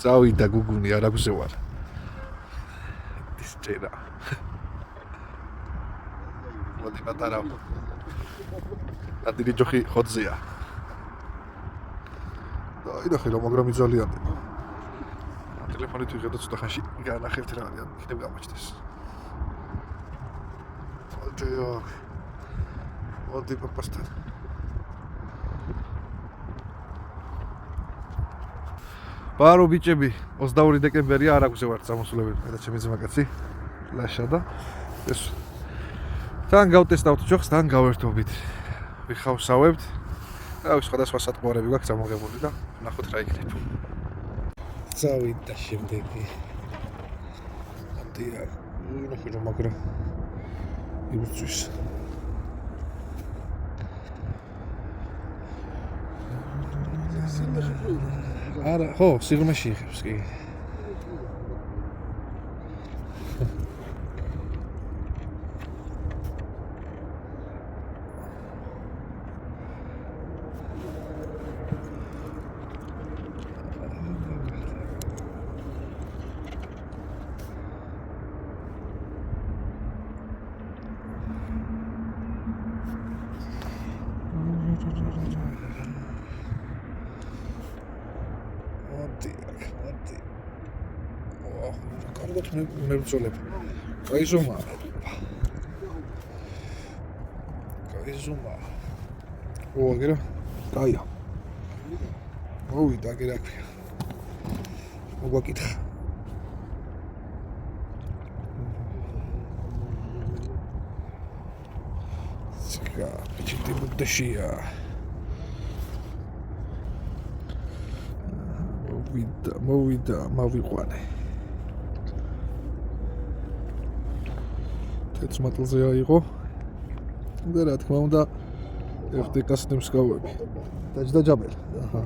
წავიდა გუგუნი არ აქვს ვარ. ის ჭერა. მოდი პატარა. ადილი ჯოხი ხოძია. დაიდახე რომ მაგრამ ძალიან. ტელეფონით ვიღებდა ცოტა ხანში განახებთ რა არის, იქნებ გამოჩნდეს. მოდი პაპასთან. ბარო ბიჭები 22 დეკემბერია არ აქვს ვარ წამოსულები მე და ჩემი ძმაკაცი ლაშა და ეს თან გავტესტავთ ჯოხს თან გავერთობით ვიხავსავებთ და სხვადასხვა სათბორები გვაქვს ამოღებული და ნახოთ რა იქნება წავიდა შემდეგი ამდია ნახე რომ მაგრამ იმისთვის არა, ხო, სიღრმეში იღებს კი. მებრძოლებ. კაი ზომა. კაი ზომა. აგერა? კაია. მოვიდა აგერა ქვია. მოგვაკითხა. ციკა, პიჭიტი ბუდაშია. მოვიდა, მოვიყვანე. მატლზე აიღო და რა თქმა უნდა FTK-ს ნემსკავები დაჯდა ჯაბელი აჰა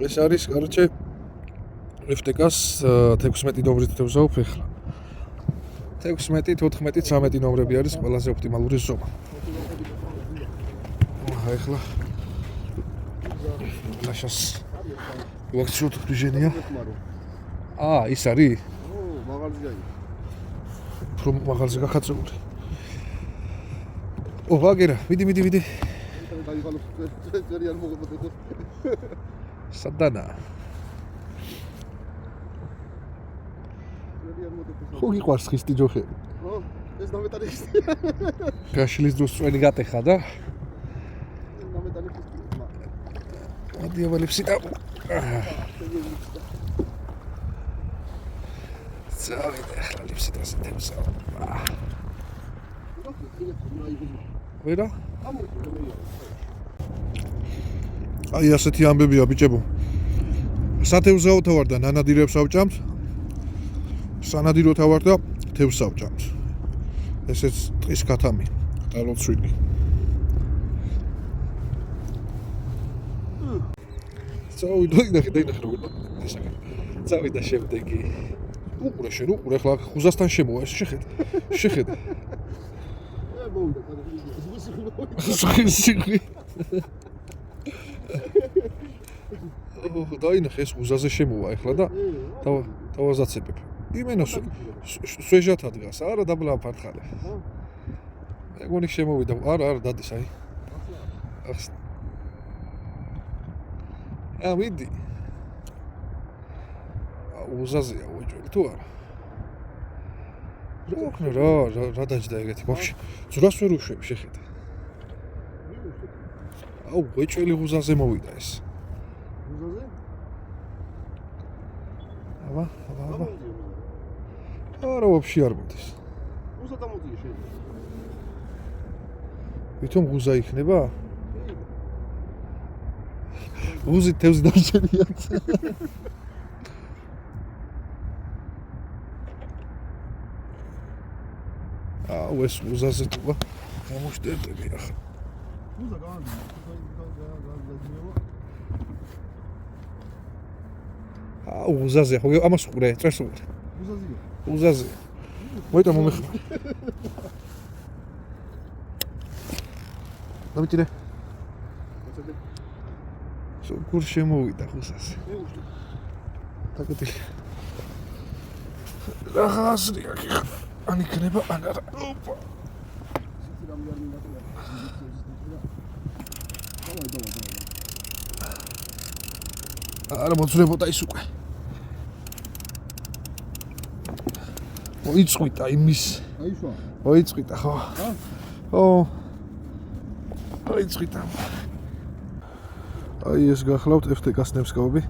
ეს არის კაროჩე FTK-ს 16 ნომრით ვზავ ფეხლა 16 14 13 ნომრები არის ყველაზე ოპტიმალური ზომა ახლა ლაშას ვაქციო თვიჟენია ის არის? მაღალზე აი. რომ მაღალზე გახაცებული. აგერა, მიდი. სადანა. ხო გიყვარს ხისტი ჯოხები? ხო, ეს დამეტარი ხისტი. გაშლის დროს წვენი გატეხა და? დამეტარი ხისტი. ადი ავალებს და წავიდა ახლა ლიფსი დასეთებსა. ვერა? აი ასეთი ამბებია ბიჭებო. სათევზაოთა ვარ და ნანადირებს ავჭამს. სანადიროთა ვარ და თევზს ავჭამს. ესეც ტყის ქათამი, ტალოცვილი. წავიდა როგორ წავიდა შემდეგი. უყურე შენ უყურე ახლა ხუზასთან შემოვა ეს შეხედე მოვიდა ზუსტი დაინახე ეს ხუზაზე შემოვა ახლა და დავაზაცებებ იმენა სვეჟათა დგას არა დაბლა ფარხალე ეგონი შემოვიდა არა დადის აი მიდი უზაზია უეჭველი თუ არა რა დაჯდა ეგეთი ვაფშე ძრას ვერ უშვებ შეხედე უეჭველი უზაზე მოვიდა ეს უზაზე აბა არა ვაფშე არ მოდის უზა დამოდია შეიძლება ვითომ უზა იქნება უზი თევზი დამჭერია ეს უზაზე თუა გამოშტერდები ახლა უზა გაანდა უზაზე ხო ამას უყურე წერს უყურე უზაზე მოითა მომეხმარ დამჭირე სულ შემოვიდა ხუსას. დაგეთილი. Rahasri aquí. Ani kneba anara. Opa. Ara მოძლებოდა ის უკვე. მოიწყვიტა იმის. აიშვა. მოიწყვიტა ხო? ო. მოიწყვიტა. აი ეს გახლავთ FTK-ს ნემსკავები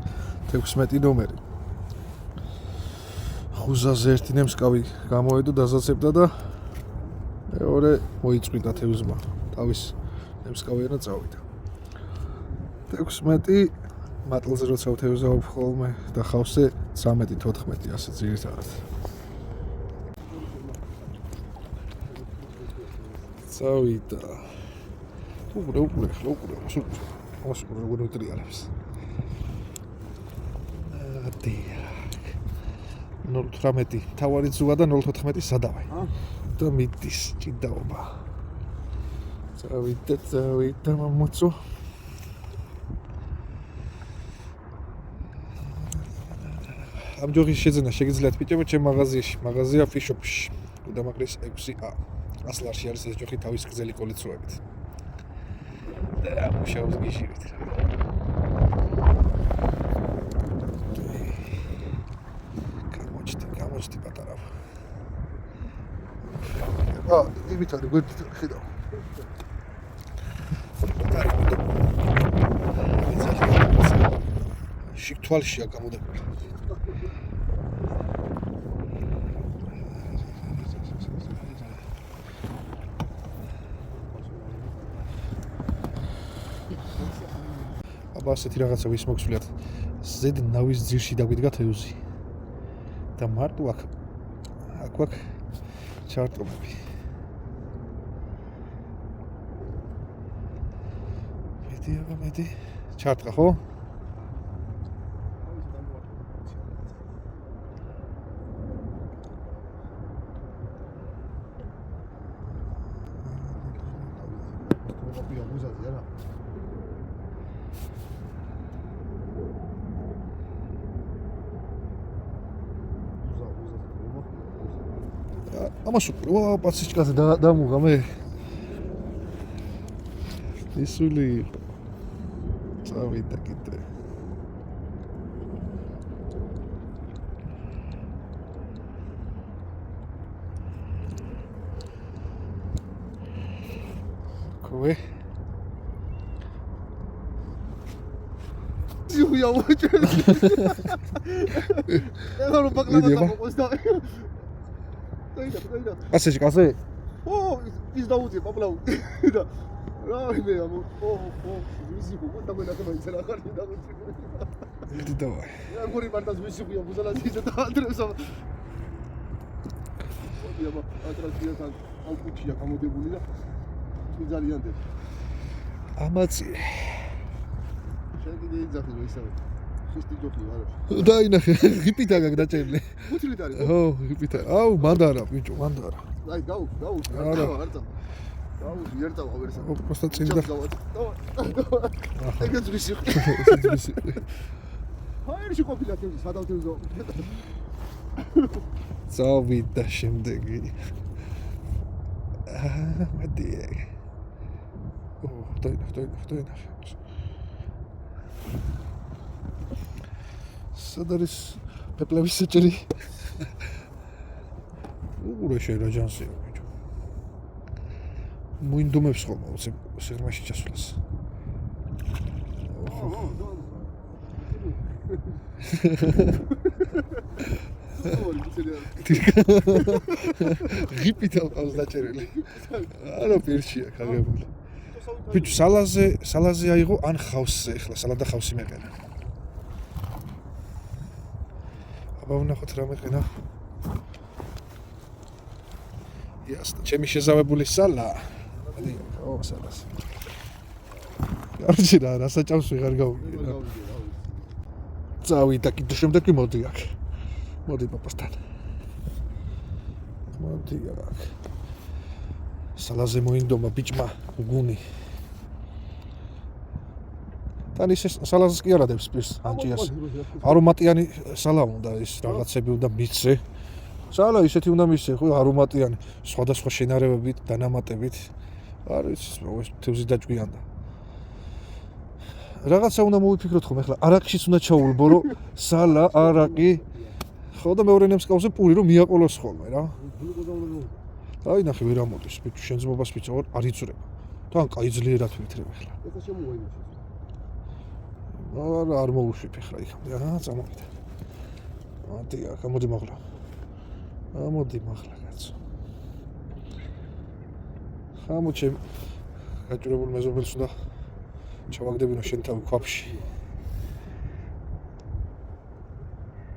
16 ნომერი. ხუზაზე ერთი ნემსკავი გამოვედო დაზაცებდა და მეორე მოიწყვიტა თევზმა. თავის ნემსკავიანად წავიდა. 16 მატლზე როცა ვთევზავ ხოლმე და ხავსზე 13-14 ასე ძირითადად. წავიდა. უყურე როგორ უტრიალებს. ადია. 0.18 თავარი ზუა და 0.14 სადავай. და მიდის ჭიდაობა. წავიდა მამოცო. ამ ჯოღის შეძენა შეგიძლიათ ბიჭებო ჩემ მაღაზია ფიშოპში. გუდამაგრის 6A. ასლარში არის ეს ჯოხი თავის გრძელი კოლიცროებით. და მუშაობს გიჟირით. გამოჩდი პატარა. იმით არის გვერდით ხედავ. შიგ თვალშია გამოდებული. ასეთი რაღაცა ვის მოგსვლიათ ზედ ნავის ძირში დაგვიდგა თევზი და მარტო აქ ჩარტომები მეტი ჩარტყა ხო? ამას ვა პაციჩკაზე დამუღა მე ისული წავიდა კიდე კოვე იუია მოჭე ეხლა რო ბაკლავა დაყოს და ასეში კაზე? ო, ის დაუძე პაპლაუ. და რა მე ამო, ვიზი ხო და მე ნახე რა ხარ დაუძე. დიდი დავაი. რა გორი პარტას ვიზი ხო ბუზალას ის და ადრესა. ოდი აბა, ატრაკციასთან ამ კუჩია გამოდებული და ძალიან დე. ამაცი. შეგიძლია იძახი ისევე. დაინახე, ღიპითა გაგ დაჭერილი. ხუთლით არის. ხო, ღიპითა. აუ, მანდარა, ბიჭო, მანდარა. აი, გაუ, არცა. გაუ, ერთა ვერსა. просто წინდა. ეგეც ვისი. აი, ის ყოფილა თევზი, სადავთევზო. წავიდა შემდეგი. მადიე. ო, დაინახე. სად არის პეპლების საჭირი? უყურე შენ რა ჯანსია ბიჭო. მოინდომებს ხოლმე სიღრმეში ჩასვლას. ღიპით აქვს დაჭერილი. არა პირშია ქაგებული. ბიჭო სალაზე აიღო ან ხავსზე ახლა სალა და ხავსი მეყენა. ვნახოთ რა მეყენა. იასტა, ჩემი შეზავებული სალა. ო, სალას. კარგი რა საჭავს ვიღარ გავიგე. წავიდა კიდე შემდეგ მოდი აქ. მოდი პაპასთან. მოდი აქ. სალაზე მოინდომა ბიჭმა გუნი. თან ის სალაზს კი არ ადებს პირს ანჭიას. არომატიანი სალა უნდა ის რაღაცები უნდა მიცე. სალა ისეთი უნდა მიცე, ხო, არომატიანი, სხვადასხვა შენარევებით, დანამატებით. არის ის თევზი დაჭგვიანდა. რაღაცა უნდა მოვიფიქროთ ხომ ახლა არაკშიც უნდა ჩაულბო რომ სალა, არაკი ხო და მეორე ნემსკავზე პური რომ მიაყოლოს ხოლმე რა. აი ნახე ვერ ამოდის, ბიჭო შენ ძმობას ვიცი არ იწურება. თან კაი ძლიერად ვითრებ ახლა. ეხლა შემოვაინო. არ მოუშვით ახლა იქამდე. წამოვიდა. მოდი აქ მოდი მაღლა. მოდი მაღლა კაცო. ხამო ჩემ გაჭირებულ მეზობელს უნდა ჩავაგდებინო შენ თავი ქვაფში.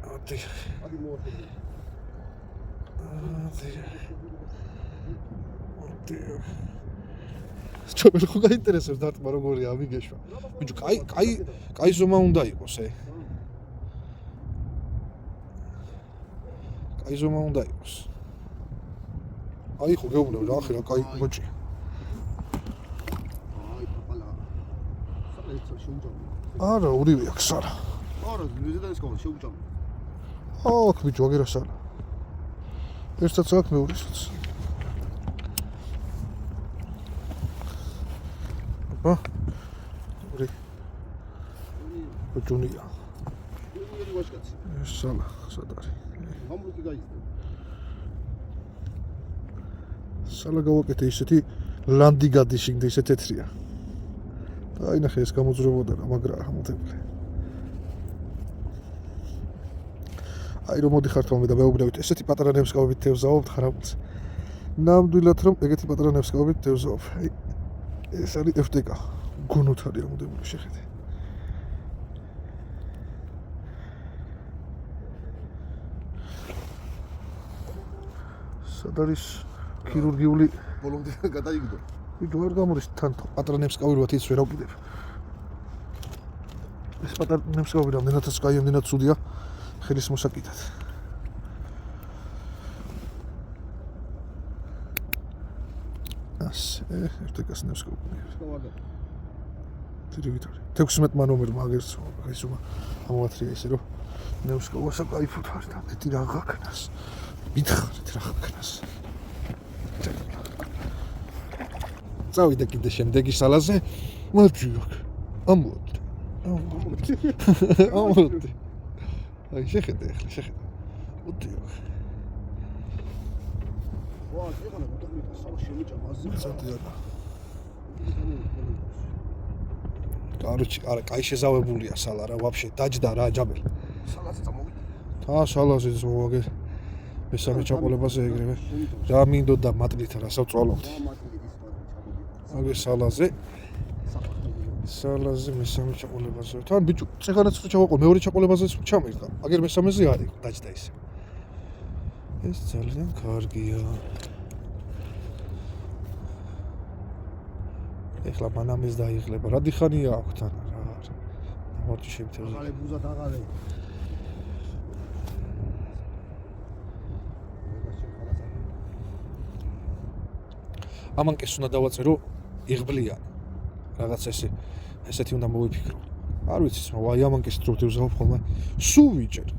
მოდი. ადი მოვახედე. მოდი. ჩობელ ხო გაინტერესებს დარტყმა როგორია ამიგეშვა. ბიჭო, კაი ზომა უნდა იყოს, კაი ზომა უნდა იყოს. აი ხო გეუბნებ რა ახლა კაი მოჭი. აი პაპალა. სალა ეს შეუჯამო. არა, ორივე აქვს სალა. არა, ზედან ის ყოლა შეუჯამო. აქ ბიჭო, აგერა სალა. ერთსაც აქ მეორესაც. აბა. ორი. ბიჭუნია. ორი ვაშკაცი. ეს სალა, სად არის? გამრუკი გაიზდა. სალა გავაკეთე ისეთი ლანდი გადიშინდა ისე თეთრია. აი ნახე ეს გამოძრებოდა რა მაგრა ამოთებული. აი რომ მოდიხარ თომე და მეუბნებით ესეთი პატარა ნემსკავებით თევზაობთ ხარაბულს. ნამდვილად რომ ეგეთი პატარა ნემსკავებით თევზაობ. ეს არის FTK. გონოთ არის ამოდებული შეხედე. სად არის ქირურგიული ბოლომდე გადაიგდო. ვიდო არ გამოდის თან პატარა ნემსკავი როა ის ვერ ავკიდებ. ეს პატარა ნემსკავი რამდენადაც კაი ამდენად ცუდია ხელის მოსაკიდად. ასე, FTK-ს ნემსკავი. ტირივიტარი. 16 ნომერი მაგერს ის უმა ამოვათრია ისე რომ ნემსკავსა кайფოთ არის და მეტი რა გაქნას. მითხარით რა გაქნას. წავიდა კიდე შემდეგი სალაზე. მარჯვენა. ამოდი. ამოდი. აი შეხედე ახლა შეხედე. მოდი. ვა, ეხლა გადაგიჭა სალა შემიჭამ აზზე. წადიოდა. კაროჩი, არა, კაი შეზავებულია სალა რა, ვაფშე დაჯდა რა ჯაბელი. სალაზე წამოვიდა. თა სალაზე ზოგადად მესამე ჩაყოლებაზე ეგრევე. რა მინდოდა მატლით რასავ წვალობდი. აგე სალაზე. სალაზე მესამე ჩაყოლებაზე. თან ბიჭო, წეგანაც რო ჩავაყო, მეორე ჩაყოლებაზეც ჩამერდა. აგერ მესამეზე არ იყო, დაჯდა ისე. ეს ძალიან კარგია. ეხლა მანამეს დაიღლება. რა დიხანია აქვს თან რა. მორჩი შემთხვევაში. აღალე ბუზა დაღალე. ამანკეს უნდა დავაწერო იღბლიან. რაღაც ესეთი უნდა მოვიფიქრო. არ ვიცი, ვაი ამანკეს დროთი ვზავ ხოლმე. სუ ვიჭერ.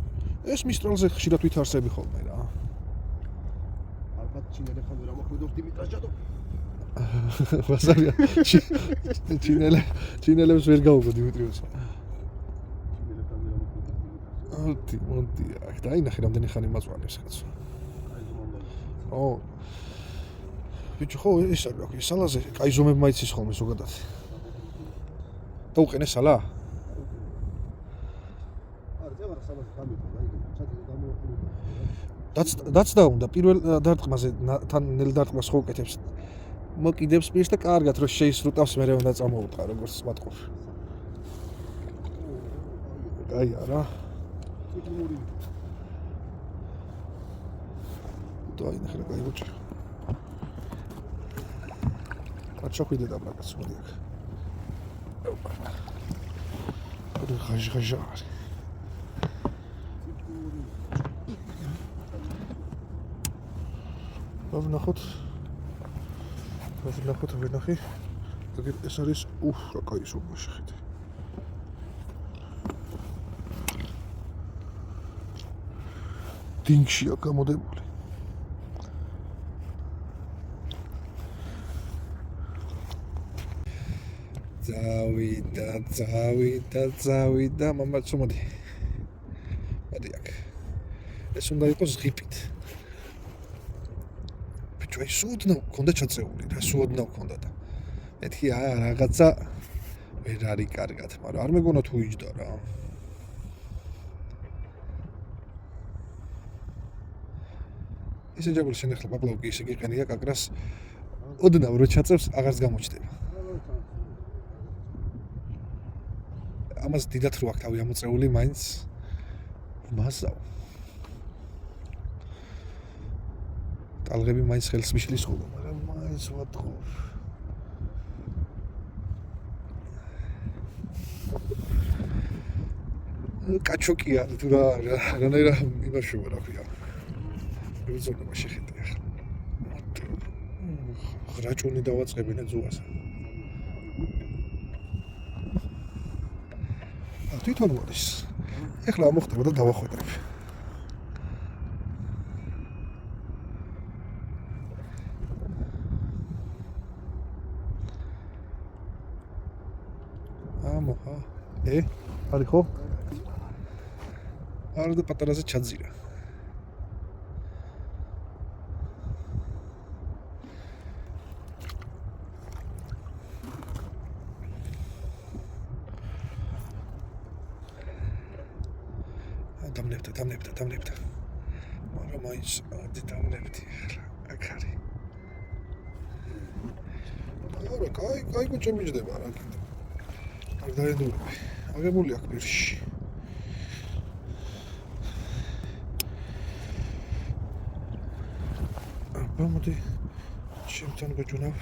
ეს მისტრალზე ხშირად ვითარსები ხოლმე რა. ალბათ ჩინელი ხომ რა მოხდოს დიმიტრას ჯადო. ვასარია. ჩინელებს ვერ გაუგო დიმიტრიოსი. მოდი, აქ დაინახე რამდენი ხანი მაწვანებს კაცო. ო. ბიჭო ხო ეს არის აქ სალაზე კაი ზომები მაიცის ხოლმე ზოგადად. დაუყენე სალა? არა, ზევარ სალაზე გამიყო, აი, ჩადი გამოუყენე. დაცდა უნდა პირველ დარტყმაზე თან ნელ დარტყმას ხო უკეთებს. მოკიდებს პირს და კარგად რომ შეისრუტავს მერე უნდა წამოუტყა როგორც მატყობს. აი არა. დაი ნახე კაი ბოჭი. აჩოქიდე და ბაკაც მოდი აქ. ორი ხაჟღაჟარი. ვნახოთ. ვნახე. ეს არის რა კაი სომა შეხედე. დინგშია გამოდებული. Წავიდა, მამაცო მოდი. მოდი აქ. ეს უნდა იყოს ღიფით. ბიჭო, ეს უდნა მქონდა ჩაწეული და სუდნა მქონდა და მეთქი რაღაცა ვერ არის კარგად, მაგრამ არ მეგონა თუ იჯდა რა. ისე ჯაგული შენ ახლა პაპლავკი ისე გიყენია კაკრას ოდნავ რო ჩაწევს აღარც გამოჩდება. ამას დიდათ რო აქვს თავი ამოწეული მაინც მასაო. ტალღები მაინც ხელს მიშლის ხოლმე, მაგრამ მაინც ვატყო. კაჩოკია თუ რა იმაშოა რა ქვია. ვიზონება შეხედე ახლა. რაჭუნი დავაწყებინე ძუას. თვითონ მოდის. ეხლა ამოხდება და დავახვედრებ. ამოხა. არის ხო? არა და პატარაზე ჩაძირა. დამნებდა. მაგრამ მაინც დამნებდი ახლა. აქ არის. არა, კაი კუჭე მიჯდება რა კიდე. არ დაედურები. აგებული აქ პირში. აბა მოდი. ჩემთან გეჯუნავ.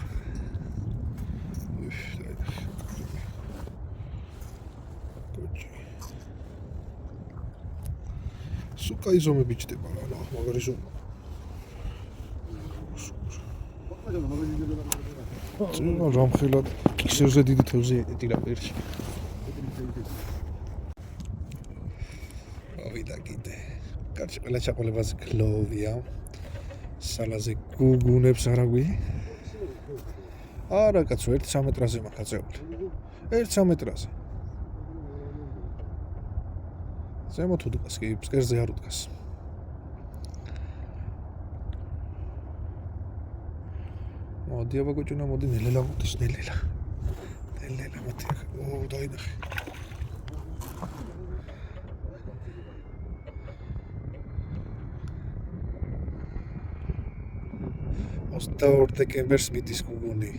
სუკა იზომები ჯდება რა, მაგარი ზომა. წინა რამხელად კისერზე დიდი თევზი ეტირა პირში. ავიდა კიდე. კარჩი ყველა ჩაყოლებაზე გლოვია. სალაზე გუგუნებს არაგვი. არა კაცო, 1 მეტრაზე მაქვს აწეული. 1 მეტრაზე. ზემოთ უდკას კი, ფსკერზე არ უდკას. მოდი აბა კუჭუნა, მოდი ნელელა მოდის, ნელელა მოდი. დაინახე. 22 დეკემბერს მიდის გუგუნი.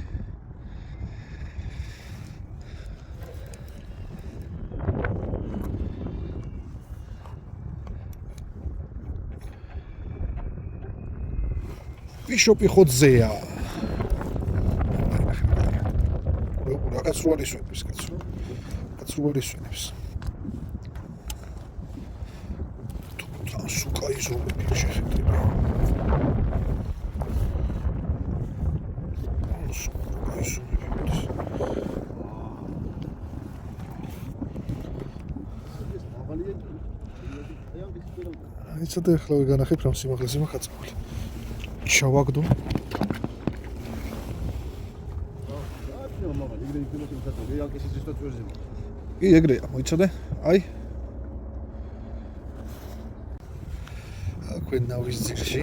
ბიშოპი ხოძეა. რაღაც როარი სვენებს კაცო. თუ სუკა იზომები შეხედება. იცოდე ახლა ვიგანახებ რამ სიმაღლეზე მაქვს აწეული. ჩავაგდო. ეგრეა, მოიცოდე? აი. აქვე ნავის ძირში.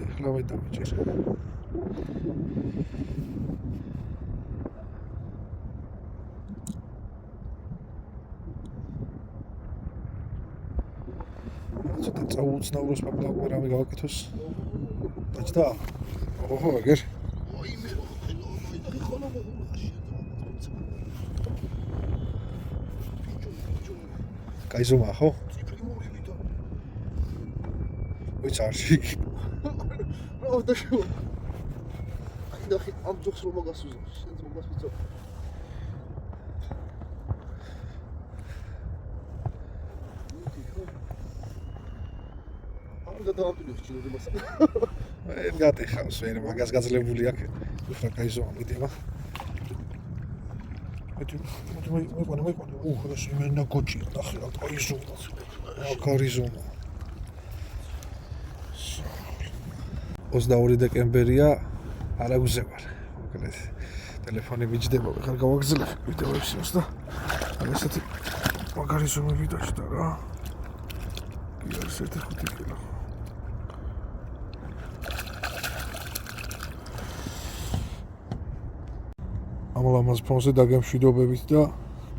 ეხლა ვიდამიჭერ. ცოტა წაუცნაუროს პაპლავკი რამე გავაკეთოს. დაჭდა? ოჰო, ეგერ. კაი ზომა ხო? ვიჩარში. Правда что? Ай, да, ამ ძოხს რომ მოგასუზო, შენს მოგასუზო. და დავამტვინე ჩინური მასა. ვერ გატეხავს ვერ მაგას გაძლებული აქ ხა კაი ზომა მიდევა მოიყვანე უხრას იმენა კოჩი ნახე რა კაი ზომა კარი ზომა 22 დეკემბერია არა გზევარ მოკლედ ტელეფონი მიჯდება ხარ გავაგზავნე ვიდეოებს იმას და ესეთი მაგარი ზომები დაჭდა რა კი არის 1.5 კილო ამ ლამაზ ფონზე დაგემშვიდობებით და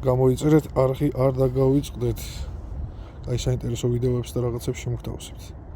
გამოიწერეთ არხი არ დაგავიწყდეთ. აი საინტერესო ვიდეოებს და რაღაცებს შემოგთავაზებთ.